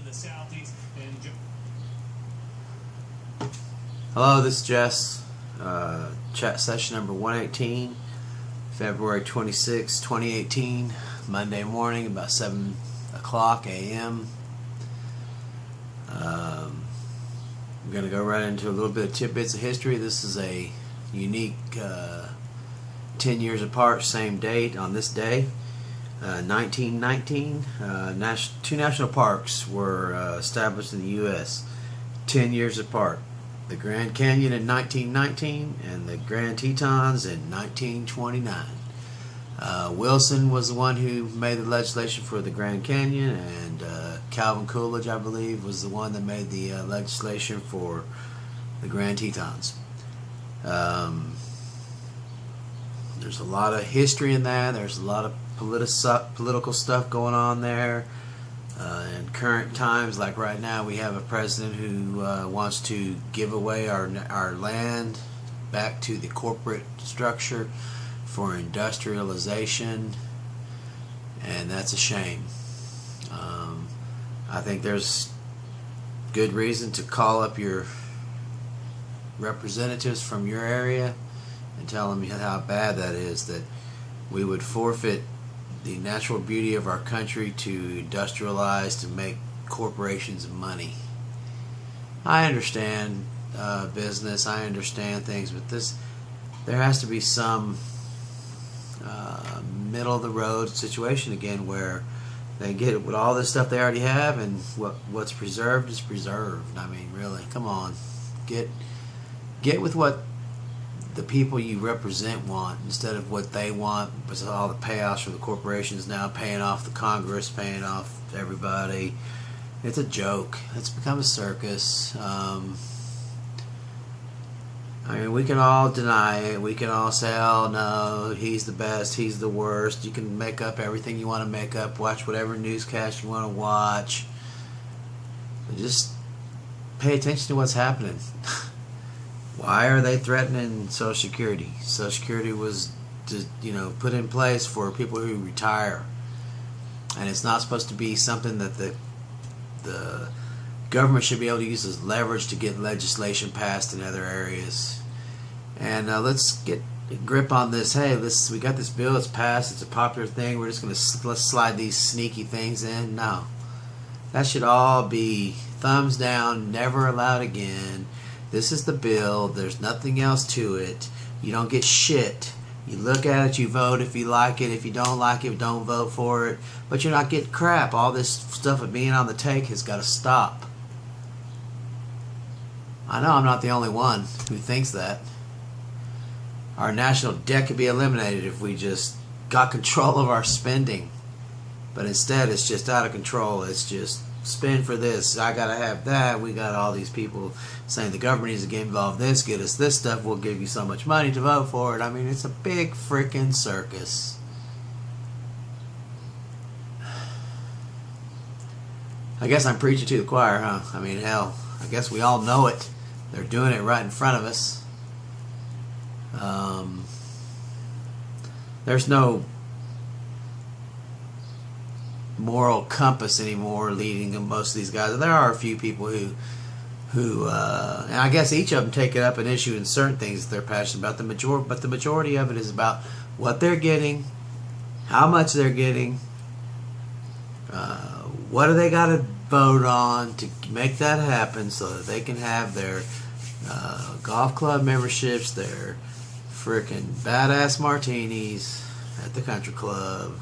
the southeast. And hello, this is Jess. Chat session number 118, February 26, 2018, Monday morning, about 7 o'clock a.m. I'm going to go right into a little bit of tidbits of history. This is a unique 10 years apart, same date on this day. 1919, two national parks were established in the U.S. 10 years apart. The Grand Canyon in 1919 and the Grand Tetons in 1929. Wilson was the one who made the legislation for the Grand Canyon, and Calvin Coolidge, I believe, was the one that made the legislation for the Grand Tetons. There's a lot of history in that. There's a lot of political stuff going on there. In current times, like right now, we have a president who wants to give away our land back to the corporate structure for industrialization, and that's a shame. I think there's good reason to call up your representatives from your area and tell them how bad that is, that we would forfeit the natural beauty of our country to industrialize, to make corporations money. I understand business, I understand things, but there has to be some middle of the road situation again, where they get with all this stuff they already have, and what's preserved is preserved. I mean, really, come on, get with what the people you represent want instead of what they want. With all the payouts from the corporations now, paying off the Congress, paying off everybody, it's a joke. It's become a circus. I mean, we can all deny it. We can all say, oh no, he's the best, he's the worst. You can make up everything you want to make up, watch whatever newscast you want to watch. But just pay attention to what's happening. Why are they threatening Social Security? Social Security was put in place for people who retire. And it's not supposed to be something that the government should be able to use as leverage to get legislation passed in other areas. And let's get a grip on this. Hey, we got this bill, it's passed, it's a popular thing, we're just going to let's slide these sneaky things in. No. That should all be thumbs down, never allowed again. This is the bill, there's nothing else to it. You don't get shit. You look at it, you vote if you like it. If you don't like it, don't vote for it. But you're not getting crap. All this stuff of being on the take has got to stop. I know I'm not the only one who thinks that. Our national debt could be eliminated if we just got control of our spending. But instead, it's just out of control. It's just spend for this, I gotta have that. We got all these people saying the government needs to get involved in this, get us this stuff, we'll give you so much money to vote for it. I mean, it's a big freaking circus. I guess I'm preaching to the choir, huh? I mean, hell, I guess we all know it. They're doing it right in front of us. There's no moral compass anymore leading most of these guys. There are a few people who and I guess each of them take it up an issue in certain things that they're passionate about. But the majority of it is about what they're getting, how much they're getting, what do they got to vote on to make that happen so that they can have their golf club memberships, their freaking badass martinis at the country club.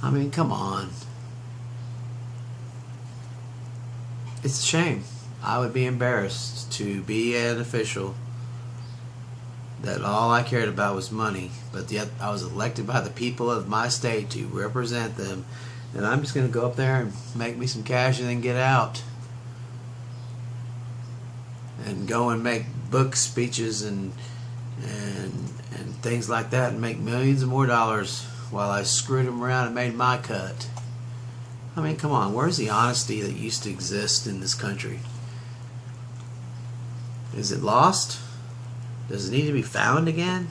I mean, come on. It's a shame. I would be embarrassed to be an official that all I cared about was money, but yet I was elected by the people of my state to represent them, and I'm just going to go up there and make me some cash and then get out. And go and make book speeches and things like that and make millions of more dollars while I screwed them around and made my cut. I mean, come on, where's the honesty that used to exist in this country? Is it lost? Does it need to be found again?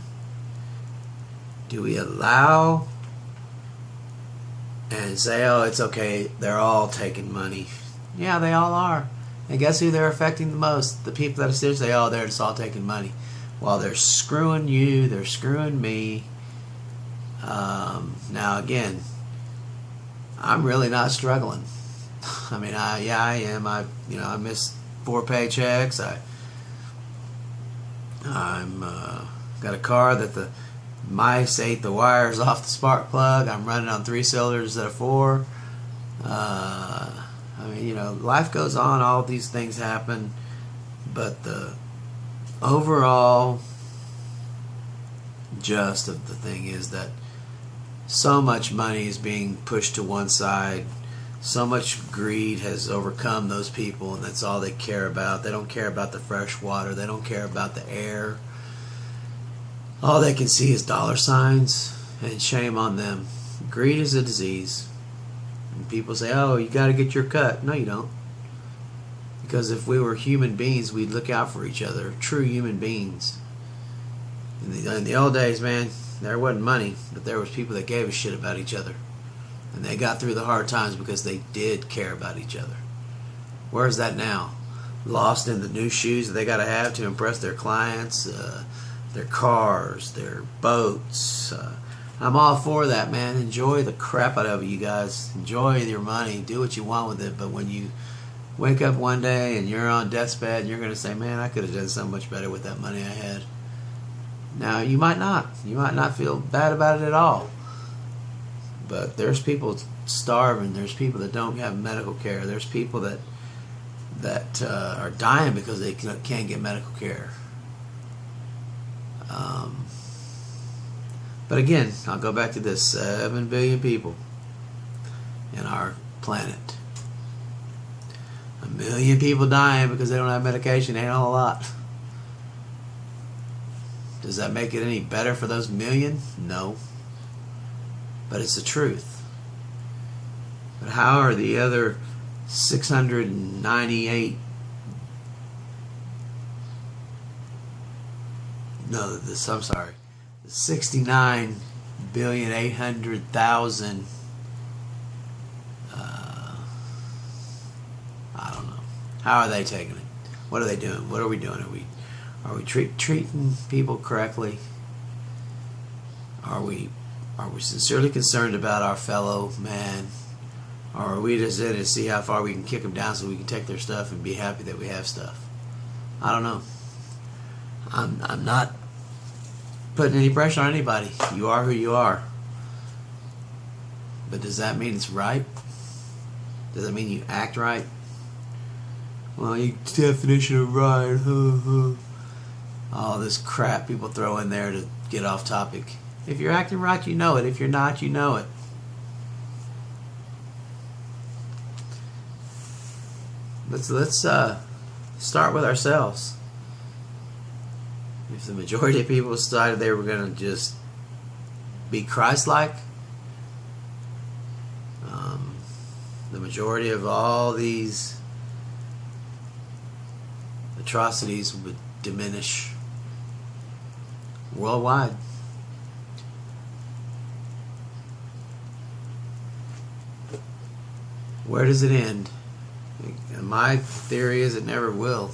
Do we allow and say, oh, it's okay, they're all taking money, Yeah, they all are. And guess who they're affecting the most? The people that are seriously, oh, they're just all taking money. Well, they're screwing you, they're screwing me. Now, again, I'm really not struggling. I mean, I am. I missed 4 paychecks. I'm got a car that the mice ate the wires off the spark plug. I'm running on 3 cylinders instead of 4. I mean, life goes on. All these things happen, but the overall gist of the thing is that so much money is being pushed to one side. So much greed has overcome those people, and that's all they care about. They don't care about the fresh water. They don't care about the air. All they can see is dollar signs, and shame on them. Greed is a disease. And people say, oh, you got to get your cut. No, you don't. Because if we were human beings, we'd look out for each other. True human beings. In the old days, man, there wasn't money, but there was people that gave a shit about each other. And they got through the hard times because they did care about each other. Where's that now? Lost in the new shoes that they got to have to impress their clients, their cars, their boats. I'm all for that, man. Enjoy the crap out of it, you guys. Enjoy your money. Do what you want with it. But when you wake up one day and you're on death's bed and you're going to say, man, I could have done so much better with that money I had. Now, you might not. You might not feel bad about it at all. But there's people starving. There's people that don't have medical care. There's people that are dying because they can't get medical care. But again, I'll go back to this. 7 billion people in our planet. 1 million people dying because they don't have medication. Ain't a whole lot. Does that make it any better for those million? No. But it's the truth. But how are the other 698? No, I'm sorry. 69,800,000. I don't know. How are they taking it? What are they doing? What are we doing? Are we treating people correctly? Are we sincerely concerned about our fellow man? Or are we just in to see how far we can kick them down so we can take their stuff and be happy that we have stuff? I don't know. I'm not putting any pressure on anybody. You are who you are. But does that mean it's right? Does that mean you act right? Well, your definition of right. All this crap people throw in there to get off topic. If you're acting right, you know it. If you're not, you know it. Let's start with ourselves. If the majority of people decided they were going to just be Christ-like, the majority of all these atrocities would diminish worldwide. Where does it end? My theory is it never will.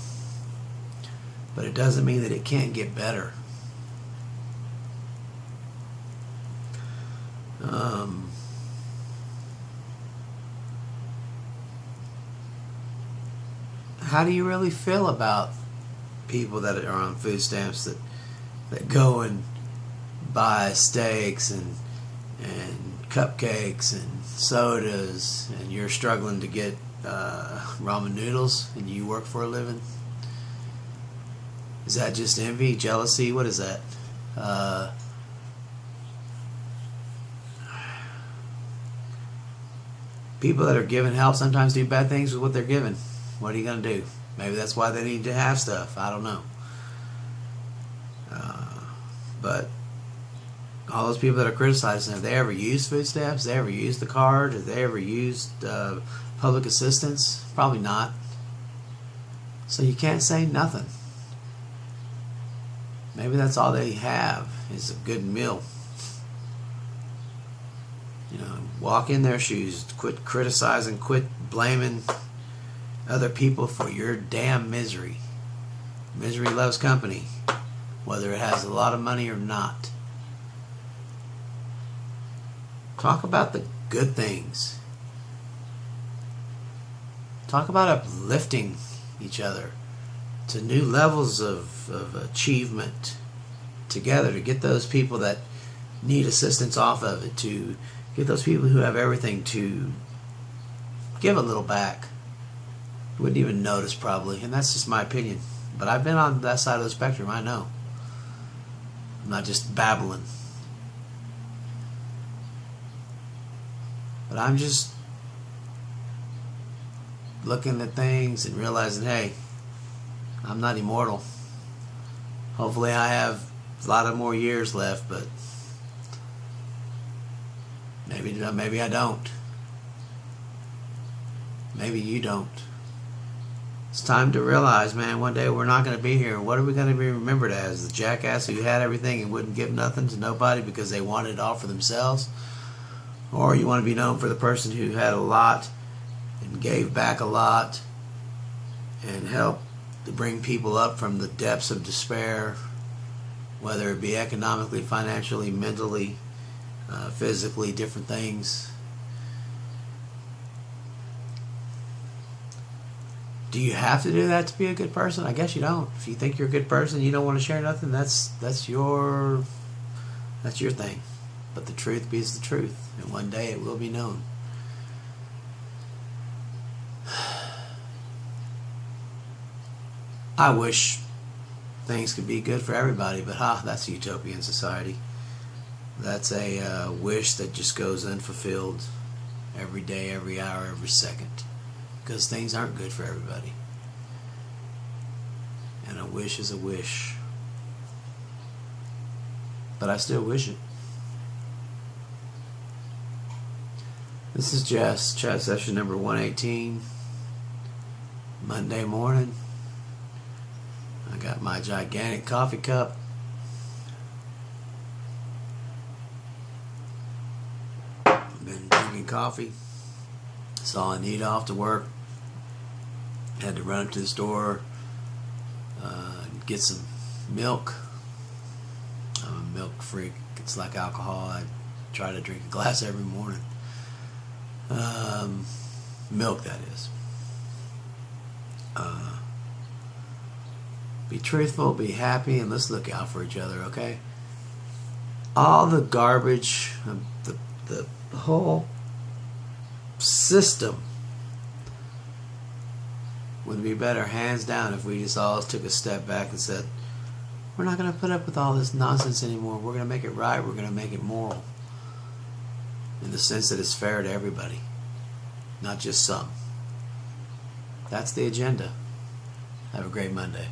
But it doesn't mean that it can't get better. How do you really feel about people that are on food stamps that go and buy steaks and cupcakes and sodas, and you're struggling to get ramen noodles and you work for a living? Is that just envy, jealousy? What is that? People that are given help sometimes do bad things with what they're given. What are you going to do? Maybe that's why they need to have stuff. I don't know. But all those people that are criticizing, have they ever used food stamps? Have they ever used the card? Have they ever used public assistance? Probably not. So you can't say nothing. Maybe that's all they have is a good meal. Walk in their shoes. Quit criticizing. Quit blaming. other people for your damn misery. Misery loves company, whether it has a lot of money or not. Talk about the good things. Talk about uplifting each other to new levels of achievement together, to get those people that need assistance off of it, to get those people who have everything to give a little back. You wouldn't even notice probably, and that's just my opinion. But I've been on that side of the spectrum, I know. I'm not just babbling. But I'm just looking at things and realizing, hey, I'm not immortal. Hopefully I have a lot of more years left, but maybe I don't. Maybe you don't. It's time to realize, man, one day we're not going to be here. What are we going to be remembered as? The jackass who had everything and wouldn't give nothing to nobody because they wanted it all for themselves? Or you want to be known for the person who had a lot and gave back a lot and helped to bring people up from the depths of despair, whether it be economically, financially, mentally, physically, different things. Do you have to do that to be a good person? I guess you don't. If you think you're a good person, you don't want to share nothing, that's your thing. But the truth is the truth, and one day it will be known. I wish things could be good for everybody, but that's a utopian society. That's a wish that just goes unfulfilled every day, every hour, every second. Because things aren't good for everybody. And a wish is a wish. But I still wish it. This is Jess, chat session number 118. Monday morning. I got my gigantic coffee cup. Been drinking coffee. Saw Anita off to work. Had to run up to the store, get some milk. I'm a milk freak. It's like alcohol. I try to drink a glass every morning. Milk, that is. Be truthful, be happy, and let's look out for each other, okay? All the garbage, the whole system would be better, hands down, if we just all took a step back and said, we're not going to put up with all this nonsense anymore. We're going to make it right. We're going to make it moral. In the sense that it's fair to everybody, not just some. That's the agenda. Have a great Monday.